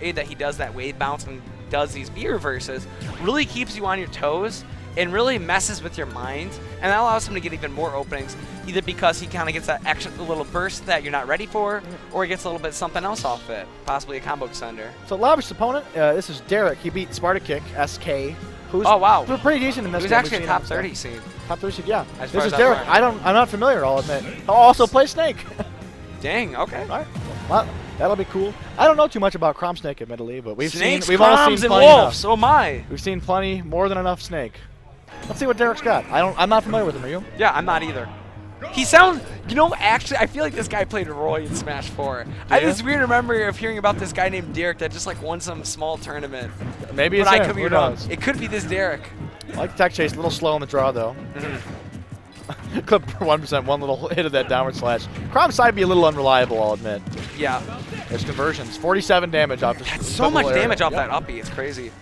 way that he does that wave bounce and does these B reverses really keeps you on your toes and really messes with your mind, and that allows him to get even more openings, either because he kind of gets that extra little burst that you're not ready for, or he gets a little bit something else off it, possibly a combo extender. So Lavish's opponent, this is Derek. He beat Sparta Kick, SK, who's pretty decent in this He was game. actually a top 30 seed. Top 30 seed, yeah. As far This is as I'm Derek. aware. I'm not familiar, I'll admit. He'll also play Snake. Dang, okay. All right. Well, that'll be cool. I don't know too much about Chrom Snake, admittedly, but we've Snakes, all Chroms, seen and plenty wolves. enough. So am I. We've seen plenty, more than enough Snake. Let's see what Derek's got. I'm not familiar with him. Are you? Yeah, I'm not either. He sounds, you know, actually, I feel like this guy played Roy in Smash 4. I have this weird memory of hearing about this guy named Derek that just like won some small tournament. Maybe it's but I him. could be Who wrong. knows? It could be this Derek. I like tech chase, a little slow on the draw though. Clip 1%, one little hit of that downward slash. Chrom's side be a little unreliable, I'll admit. Yeah. There's conversions, 47 damage off. That's so much damage off that uppie. It's crazy.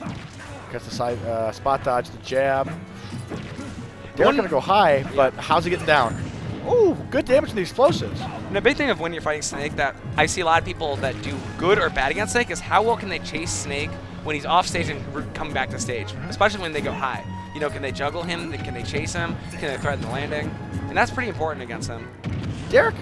Gets the side spot dodge, the jab. Derek's gonna go high, but how's he getting down? Ooh, good damage from the explosives. And the big thing of when you're fighting Snake that I see a lot of people that do good or bad against Snake is how well can they chase Snake when he's off stage and coming back to stage, especially when they go high. You know, can they juggle him? Can they chase him? Can they threaten the landing? And that's pretty important against him. Derek,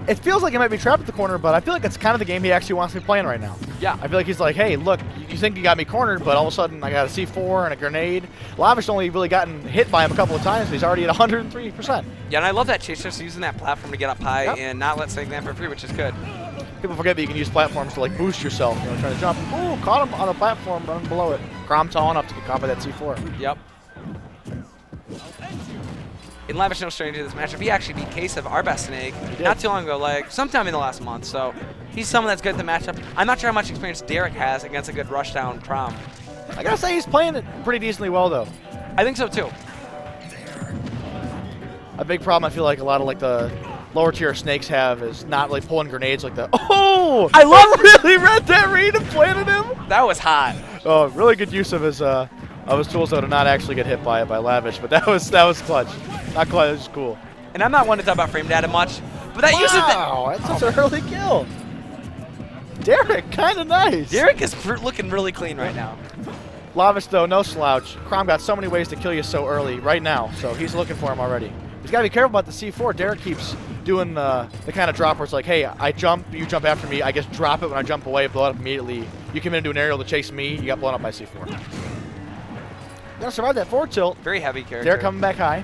it feels like he might be trapped at the corner, but I feel like it's kind of the game he actually wants to be playing right now. Yeah. I feel like he's like, hey, look, you think you got me cornered, but all of a sudden I got a C4 and a grenade. Lavish only really gotten hit by him a couple of times, but he's already at 103%. Yeah, and I love that chase just using that platform to get up high and not let Snake land for free, which is good. People forget that you can use platforms to like boost yourself, you know, trying to jump. Ooh, caught him on a platform, running below it. Chrom tall enough to get caught by that C4. Yep. And Lavish no stranger to this matchup. He actually beat Case of our best Snake not too long ago, like sometime in the last month. So he's someone that's good at the matchup. I'm not sure how much experience Derek has against a good rushdown Chrom. I gotta say he's playing it pretty decently well though. I think so too. A big problem I feel like a lot of like the lower tier Snakes have is not really pulling grenades like the. Oh! I love really read that read and planted him. That was hot. Oh, really good use of his tools though to not actually get hit by it by Lavish, but that was clutch. Not clutch, it was cool. And I'm not one to talk about frame data much, but that uses that. Wow, that's such an early kill. Derek, kind of nice. Derek is looking really clean right now. Lavish though, no slouch. Chrom got so many ways to kill you so early right now, so he's looking for him already. He's got to be careful about the C4. Derek keeps doing the kind of drop where it's like, hey, I jump, you jump after me, I just drop it when I jump away, blow it up immediately. You come in and do an aerial to chase me, you got blown up by C4. Gonna survive that forward tilt. Very heavy character. Derek coming back high.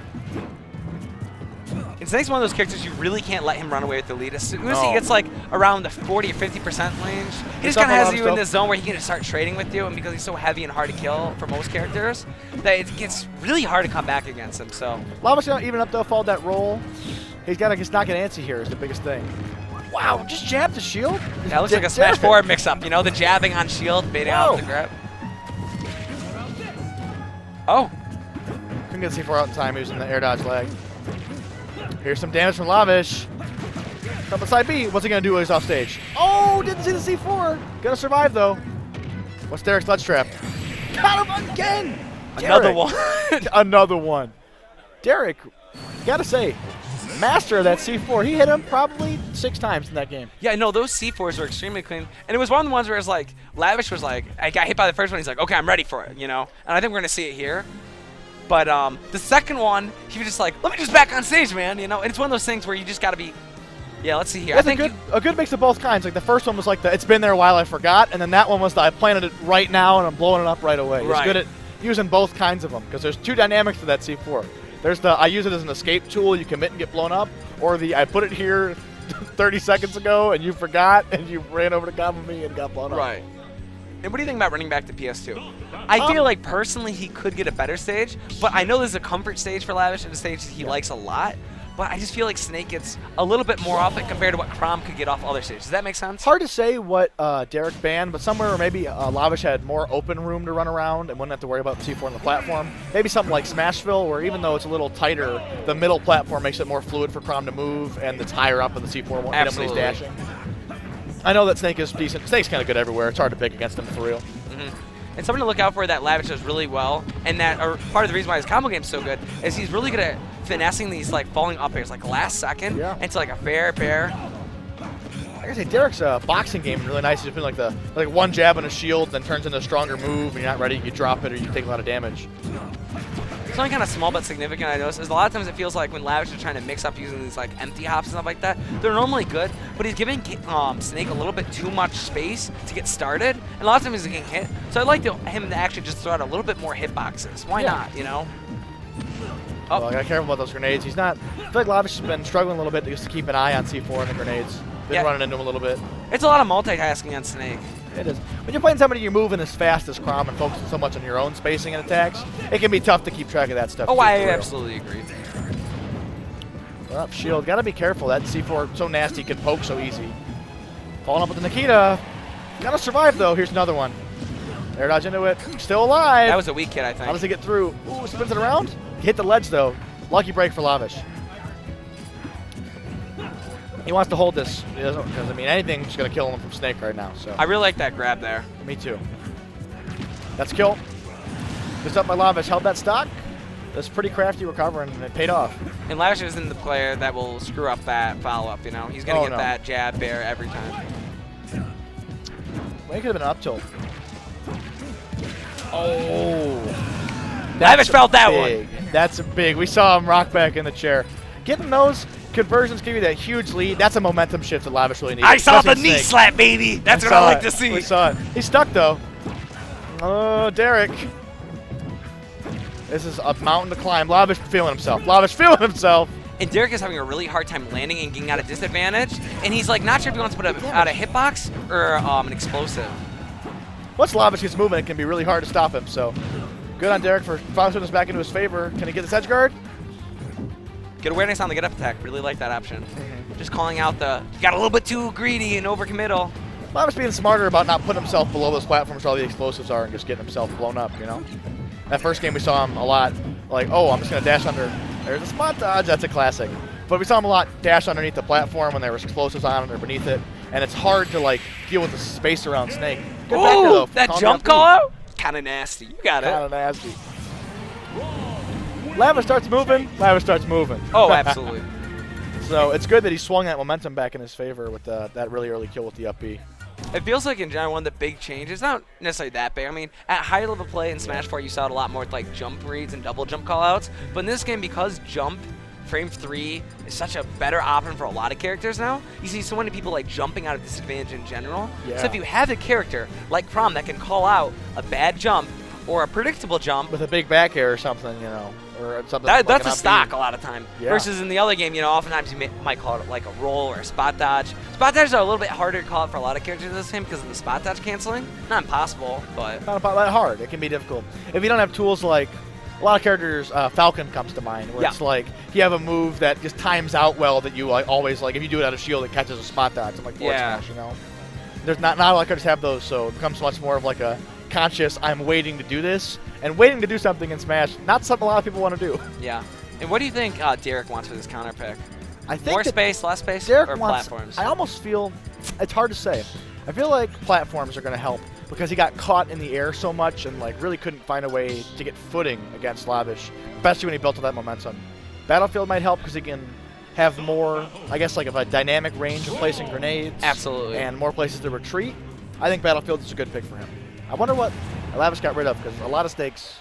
And Snake's one of those characters you really can't let him run away with the lead. As soon as he gets like around the 40 or 50% range, he just kind of has you in this zone where he can just start trading with you, and because he's so heavy and hard to kill for most characters, that it gets really hard to come back against him. So Lavish gonna even up though, followed that roll. He's got to just not get antsy here is the biggest thing. Wow, just jab the shield. That looks like a Smash 4 mix-up, you know, the jabbing on shield, baiting out the grab. Oh. Couldn't get C4 out in time, he was in the air dodge lag. Here's some damage from Lavish. Up side B, what's he gonna do when he's off stage? Oh, didn't see the C4. Gonna survive though. What's Derek's ledge trap? Got him again! Another one. Another one. Derek, gotta say, master of that C4. He hit him probably 6 times in that game. Yeah, no, those C4s were extremely clean. And it was one of the ones where it's like, Lavish was like, I got hit by the first one, he's like, okay, I'm ready for it, you know? And I think we're gonna see it here. But the second one, he was just like, let me just back on stage, man, you know? And it's one of those things where you just gotta be, yeah, let's see here. I think a good mix of both kinds. Like the first one was like the, it's been there a while, I forgot. And then that one was the, I planted it right now and I'm blowing it up right away. He's good at using both kinds of them because there's 2 dynamics to that C4. There's the, I use it as an escape tool, you commit and get blown up. Or the, I put it here 30 seconds ago and you forgot and you ran over to combo me and got blown up. Right. And what do you think about running back to PS2? I feel like personally he could get a better stage, but I know there's a comfort stage for Lavish and a stage that he likes a lot. But I just feel like Snake gets a little bit more off it compared to what Chrom could get off other stages. Does that make sense? Hard to say what Derek banned, but somewhere where maybe Lavish had more open room to run around and wouldn't have to worry about the C4 on the platform. Maybe something like Smashville, where even though it's a little tighter, the middle platform makes it more fluid for Chrom to move, and it's higher up, and the C4 won't hit him when he's dashing. I know that Snake is decent. Snake's kind of good everywhere. It's hard to pick against him for real. And something to look out for that Lavish does really well, and that part of the reason why his combo game's so good is he's really good at finessing these like falling up airs, like last second, into like a fair pair. I say Derek's boxing game is really nice. He's been like one jab and a shield, then turns into a stronger move, and you're not ready, you drop it or you take a lot of damage. Something kind of small but significant I noticed is a lot of times it feels like when Lavish is trying to mix up using these like empty hops and stuff like that, they're normally good, but he's giving Snake a little bit too much space to get started, and a lot of times he's getting hit. So I'd like him to actually just throw out a little bit more hitboxes. Why not, you know? Oh, I gotta careful about those grenades. He's not. I feel like Lavish has been struggling a little bit just to keep an eye on C4 and the grenades. Been running into him a little bit. It's a lot of multitasking on Snake. It is. When you're playing somebody you're moving as fast as Chrom and focusing so much on your own spacing and attacks, it can be tough to keep track of that stuff. Oh, I absolutely agree. Up shield. Gotta be careful. That C4 so nasty, can poke so easy. Falling up with the Nikita. Gotta survive though. Here's another one. Air dodge into it. Still alive. That was a weak hit, I think. How does he get through? Ooh, spins it around. Hit the ledge though. Lucky break for Lavish. He wants to hold this. He doesn't, because I mean anything's gonna kill him from Snake right now. So I really like that grab there. Me too. That's kill. Just up by Lavish. Held that stock. That's pretty crafty recovering, and it paid off. And Lavish isn't the player that will screw up that follow-up, you know? He's going to get that jab bear every time. Well, it could have been an up tilt. Oh. Lavish felt that one. That's big. We saw him rock back in the chair. Getting those conversions give you that huge lead. That's a momentum shift that Lavish really needs. I saw the knee slap, baby. That's what I like to see. We saw it. He's stuck, though. Oh, Derek. This is a mountain to climb. Lavish feeling himself. Lavish feeling himself. And Derek is having a really hard time landing and getting out of disadvantage. And he's like not sure if he wants to put out a hitbox or an explosive. Once Lavish gets moving, it can be really hard to stop him. So good on Derek for bouncing us back into his favor. Can he get this edge guard? Good awareness on the get-up attack. Really like that option. Just calling out got a little bit too greedy and overcommittal. Lavish being smarter about not putting himself below those platforms where all the explosives are and just getting himself blown up, you know? That first game we saw him a lot, like, oh, I'm just going to dash under. There's a spot dodge. That's a classic. But we saw him a lot dash underneath the platform when there was explosives on it or beneath it. And it's hard to, like, deal with the space around Snake. Good back there, though. That jump call out? Kind of nasty. You got it. Kind of nasty. Lavish starts moving. Lavish starts moving. Oh, absolutely. So it's good that he swung that momentum back in his favor with that really early kill with the up B. It feels like in general one of the big changes, not necessarily that big. I mean, at high level play in Smash 4, you saw it a lot more with like jump reads and double jump callouts. But in this game, because jump frame 3 is such a better option for a lot of characters now, you see so many people like jumping out of disadvantage in general. Yeah. So if you have a character like Chrom that can call out a bad jump or a predictable jump with a big back air or something, you know, or something. That's a stock a lot of time. Yeah. Versus in the other game, you know, oftentimes you might call it like a roll or a spot dodge. Spot dodges are a little bit harder to call out for a lot of characters in this game because of the spot dodge canceling. Not impossible, but not that hard. It can be difficult if you don't have tools like a lot of characters. Falcon comes to mind, where it's like you have a move that just times out well that you like always like. If you do it out of shield, it catches a spot dodge. I'm like Smash, you know. There's not a lot of characters have those, so it becomes much more of like a conscious, I'm waiting to do this, and waiting to do something in Smash, not something a lot of people want to do. Yeah. And what do you think Derek wants for this counter pick? I think more space, less space, Derek or wants, platforms? I almost feel, it's hard to say. I feel like platforms are going to help because he got caught in the air so much and like really couldn't find a way to get footing against Lavish, especially when he built up that momentum. Battlefield might help because he can have more, I guess, like of a dynamic range of placing grenades. Absolutely. And more places to retreat. I think Battlefield is a good pick for him. I wonder what Lavish got rid of because a lot of stakes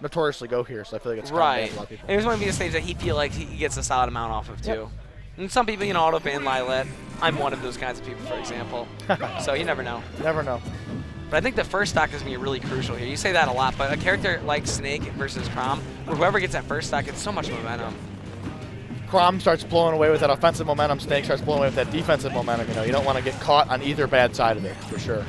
notoriously go here, so I feel like it's right. A lot of people. And there's going to be a stage that he feel like he gets a solid amount off of too. Yep. And some people, you know, auto-ban Lilet. I'm one of those kinds of people, for example. So you never know. You never know. But I think the first stock is going to be really crucial here. You say that a lot, but a character like Snake versus Chrom, where whoever gets that first stock gets so much momentum. Chrom starts blowing away with that offensive momentum. Snake starts blowing away with that defensive momentum. You know, you don't want to get caught on either bad side of it, for sure.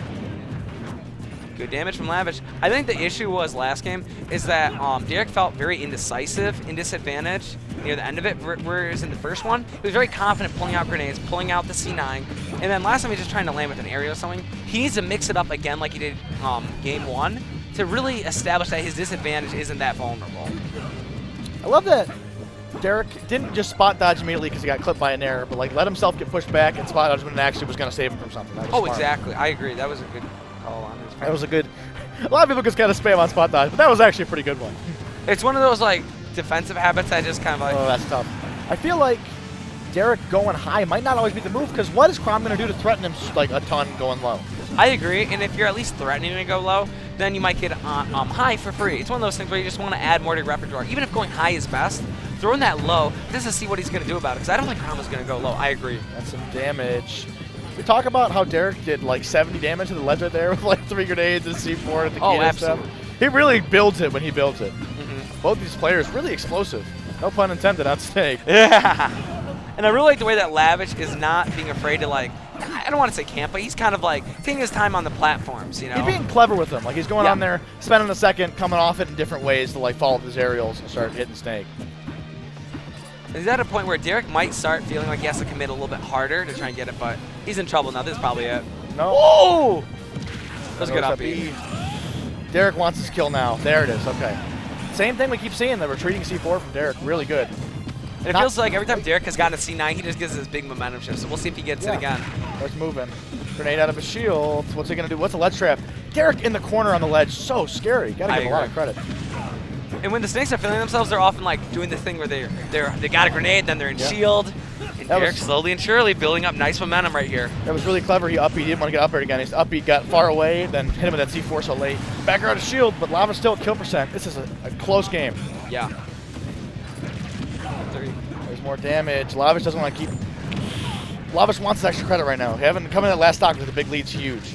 Good damage from Lavish. I think the issue was last game is that Derek felt very indecisive, in disadvantage near the end of it, whereas in the first one, he was very confident pulling out grenades, pulling out the C9, and then last time he was just trying to land with an aerial or something. He needs to mix it up again like he did game 1 to really establish that his disadvantage isn't that vulnerable. I love that Derek didn't just spot dodge immediately because he got clipped by an air, but like let himself get pushed back and spot dodge when it actually was going to save him from something. That was smart. Exactly. I agree. That was a good call on his part. That was a good. A lot of people just kind of spam on spot dodge, but that was actually a pretty good one. It's one of those like defensive habits that just kind of like. Oh, that's tough. I feel like Derek going high might not always be the move, because what is Chrom going to do to threaten him like a ton going low? I agree, and if you're at least threatening to go low, then you might get high for free. It's one of those things where you just want to add more to your repertoire. Even if going high is best, throwing that low, just to see what he's going to do about it, because I don't think Chrom is going to go low. I agree. That's some damage. We talk about how Derek did like 70 damage to the ledge right there with like 3 grenades and C4 at the key and stuff. He really builds it when he builds it. Both these players really explosive. No pun intended on Snake. Yeah. And I really like the way that Lavish is not being afraid to, like, I don't want to say camp, but he's kind of like taking his time on the platforms, you know? He's being clever with them. Like, he's going on there, spending a second, coming off it in different ways to like follow his aerials and start hitting Snake. Is that a point where Derek might start feeling like he has to commit a little bit harder to try and get it, but he's in trouble now. This is probably it. No. Whoa! That was good up B. Derek wants his kill now. There it is. Okay. Same thing we keep seeing, the retreating C4 from Derek. Really good. And it feels like every time Derek has gotten a C9, he just gives this big momentum shift. So we'll see if he gets it again. Starts moving. Grenade out of his shield. What's he going to do? What's the ledge trap? Derek in the corner on the ledge. So scary. Got to give him a lot of credit. And when the Snakes are feeling themselves, they're often like doing this thing where they got a grenade, then they're in shield. And Derek slowly and surely building up nice momentum right here. That was really clever. He up beat. He didn't want to get up air again. His up beat got far away, then hit him with that C4 so late. Back out of shield, but Lava's still at kill percent. This is a close game. Yeah. 3. There's more damage. Lavish doesn't want to keep. Lavish wants extra credit right now. Having come in that last stock with the big lead's huge.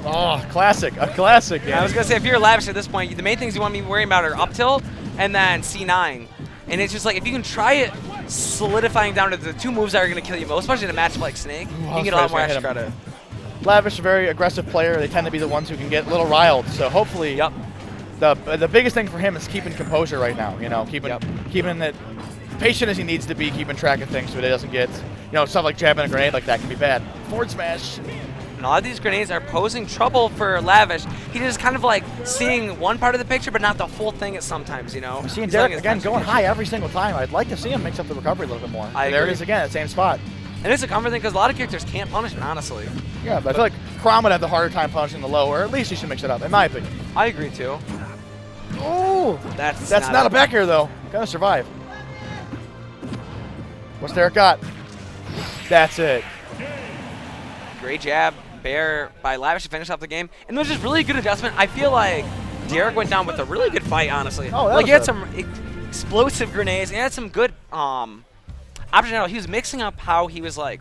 Oh, classic. A classic game. I was going to say, if you're Lavish at this point, the main things you want to be worrying about are up tilt and then C9. And it's just like, if you can try it solidifying down to the 2 moves that are going to kill you most, especially in a matchup like Snake, you can get a lot more extra credit. Lavish, a very aggressive player. They tend to be the ones who can get a little riled. So hopefully, the biggest thing for him is keeping composure right now. You know, keeping it patient as he needs to be, keeping track of things so he doesn't get, stuff like jabbing a grenade like that can be bad. Forward smash. And a lot of these grenades are posing trouble for Lavish. He just kind of like seeing one part of the picture, but not the full thing at sometimes, I'm seeing Derek, again, going high every single time. I'd like to see him mix up the recovery a little bit more. There it is again, at the same spot. And it's a comfort thing because a lot of characters can't punish it, honestly. Yeah, but I feel like Chrom would have the harder time punishing the low, or at least he should mix it up, in my opinion. I agree, too. Oh! That's not a back air, though. Gonna survive. What's Derek got? That's it. Great jab. Bear by Lavish to finish off the game. And it was just really good adjustment. I feel like Derek went down with a really good fight, honestly. Oh, like, he had some explosive grenades. He had some good options. He was mixing up how he was, like,